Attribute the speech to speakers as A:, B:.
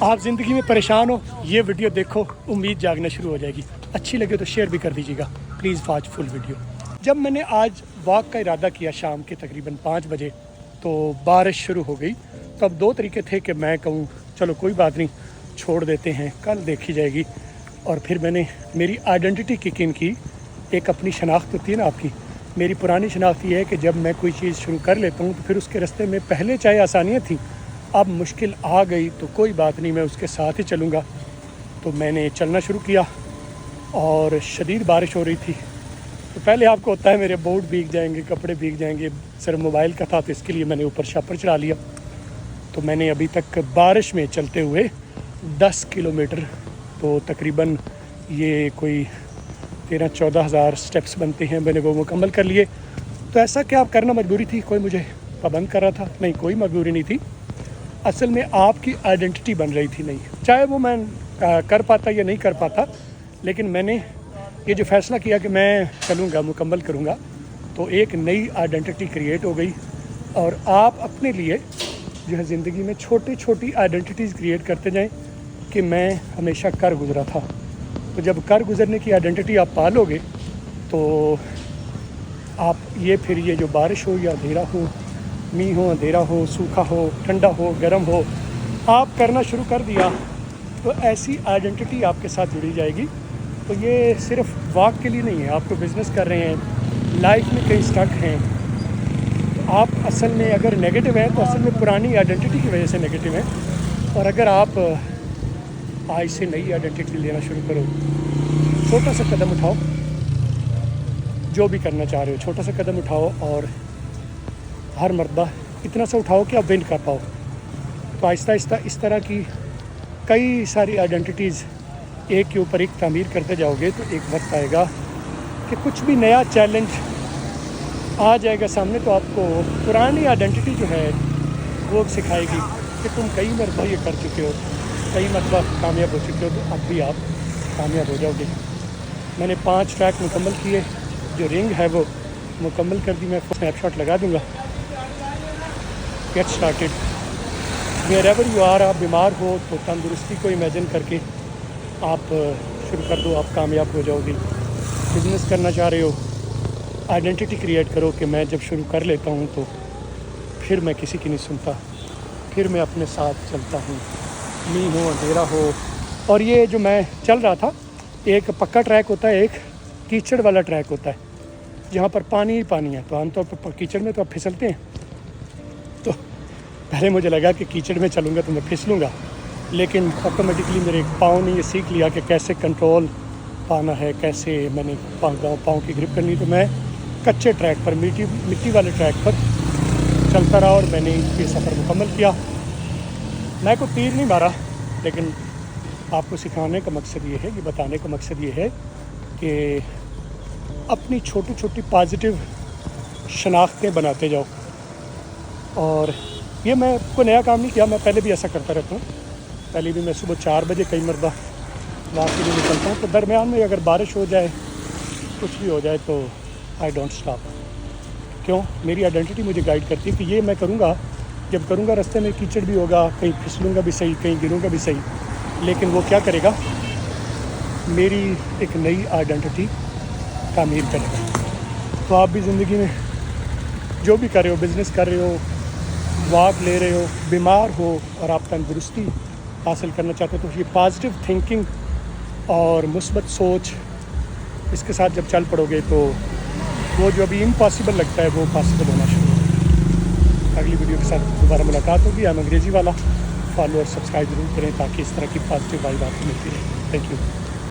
A: आप ज़िंदगी में परेशान हो, ये वीडियो देखो, उम्मीद जागना शुरू हो जाएगी। अच्छी लगे तो शेयर भी कर दीजिएगा। Please watch full video. जब मैंने आज वॉक का इरादा किया शाम के तकरीबन 5 बजे, तो बारिश शुरू हो गई। तो अब दो तरीके थे कि मैं कहूँ चलो कोई बात नहीं, छोड़ देते हैं, कल देखी जाएगी। और फिर मैंने मेरी आइडेंटिटी किक इन की। एक अपनी शनाख्त होती है ना आपकी। मेरी पुरानी शनाख्त ये है कि जब मैं कोई चीज़ शुरू कर लेता हूँ तो फिर उसके रास्ते में पहले चाहे आसानियाँ थी, अब मुश्किल आ गई तो कोई बात नहीं, मैं उसके साथ ही चलूँगा। तो मैंने चलना शुरू किया और शदीद बारिश हो रही थी। तो पहले आपको होता है मेरे बूट भीग जाएंगे, कपड़े भीग जाएंगे। सिर्फ मोबाइल का था तो इसके लिए मैंने ऊपर शापर चढ़ा लिया। तो मैंने अभी तक बारिश में चलते हुए 10 किलोमीटर, तो तकरीबन ये कोई 13-14 हज़ार स्टेप्स बनते हैं, मैंने वो मुकम्मल कर लिए। तो ऐसा क्या आप करना मजबूरी थी, कोई मुझे पाबंद कर रहा था? नहीं, कोई मजबूरी नहीं थी। असल में आपकी आइडेंटिटी बन रही थी। नहीं, चाहे वो मैं कर पाता या नहीं कर पाता, लेकिन मैंने ये जो फ़ैसला किया कि मैं चलूँगा, मुकम्मल करूँगा, तो एक नई आइडेंटिटी क्रिएट हो गई। और आप अपने लिए जो है ज़िंदगी में छोटी छोटी आइडेंटिटीज़ क्रिएट करते जाएं कि मैं हमेशा कर गुज़रा था। तो जब कर गुज़रने की आइडेंटिटी आप पालोगे तो आप फिर ये जो बारिश हो या अंधेरा हो, मींह हो, अंधेरा हो, सूखा हो, ठंडा हो, गर्म हो, आप करना शुरू कर दिया तो ऐसी आइडेंटिटी आपके साथ जुड़ी जाएगी। तो ये सिर्फ वॉक के लिए नहीं है, आप तो बिज़नेस कर रहे हैं, लाइफ में कहीं स्टक हैं, तो आप असल में अगर नेगेटिव हैं तो असल में पुरानी आइडेंटिटी की वजह से नेगेटिव हैं। और अगर आप आज से नई आइडेंटिटी लेना शुरू करो, छोटा सा कदम उठाओ, जो भी करना चाह रहे हो छोटा सा कदम उठाओ, और हर मर्तबा इतना सा उठाओ कि आप विन कर पाओ। तो आहिस्ता आहिस्ता इस तरह की कई सारी आइडेंटिटीज़ एक के ऊपर एक तामीर करते जाओगे तो एक वक्त आएगा कि कुछ भी नया चैलेंज आ जाएगा सामने, तो आपको पुरानी आइडेंटिटी जो है वो सिखाएगी कि तुम कई मरतबा ये कर चुके हो, कई मरतबा कामयाब हो चुके हो, तो अब भी आप कामयाब हो जाओगे। मैंने 5 ट्रैक मुकम्मल किए, जो रिंग है वो मुकम्मल कर दी। मैं स्नैपशॉट लगा दूँगा। Get started wherever you are. आप बीमार हो तो तंदुरुस्ती को इमेजिन करके आप शुरू कर दो, आप कामयाब हो जाओगे। बिज़नेस करना चाह रहे हो, आइडेंटिटी क्रिएट करो कि मैं जब शुरू कर लेता हूँ तो फिर मैं किसी की नहीं सुनता, फिर मैं अपने साथ चलता हूँ, मींह हो, अंधेरा हो। और ये जो मैं चल रहा था, एक पक्का ट्रैक होता है, एक कीचड़ वाला ट्रैक होता है, जहाँ पर पानी ही पानी है। तो आमतौर पर कीचड़ में तो आप फिसलते हैं, तो पहले मुझे लगा कि कीचड़ में चलूँगा तो मैं फिसलूँगा, लेकिन ऑटोमेटिकली मेरे पाँव ने ये सीख लिया कि कैसे कंट्रोल पाना है, कैसे मैंने पाँव की ग्रिप करनी। तो मैं कच्चे ट्रैक पर, मिट्टी वाले ट्रैक पर चलता रहा और मैंने ये सफ़र मुकम्मल किया। मैं कोई तीर नहीं मारा, लेकिन आपको सिखाने का मकसद ये है, कि बताने का मकसद ये है कि अपनी छोटी छोटी पॉजिटिव शनाख्तें बनाते जाओ। और ये मैं कोई नया काम नहीं किया, मैं पहले भी ऐसा करता रहता हूँ। पहले भी मैं सुबह 4 बजे कई मरतबा वॉक के लिए निकलता हूँ, तो दरमियान में अगर बारिश हो जाए, कुछ भी हो जाए, तो आई डोंट स्टॉप। क्यों? मेरी आइडेंटिटी मुझे गाइड करती है कि ये मैं करूँगा। जब करूँगा रास्ते में कीचड़ भी होगा, कहीं फिसलूँगा भी सही, कहीं गिरूँगा भी सही, लेकिन वो क्या करेगा, मेरी एक नई आइडेंटिटी तामीर करेगा। तो आप भी ज़िंदगी में जो भी कर रहे हो, बिज़नेस कर रहे हो, वॉक ले रहे हो, बीमार हो और आप तंदुरुस्ती हासिल करना चाहते हो, तो ये पॉजिटिव थिंकिंग और मुस्बत सोच, इसके साथ जब चल पड़ोगे तो वो जो अभी इम्पॉसिबल लगता है वो पॉसिबल होना शुरू होगा। अगली वीडियो के साथ दोबारा मुलाकात होगी। अंग्रेज़ी वाला फॉलो और सब्सक्राइब जरूर करें ताकि इस तरह की पॉजिटिव वाइब आपको मिलती रहे। Thank you.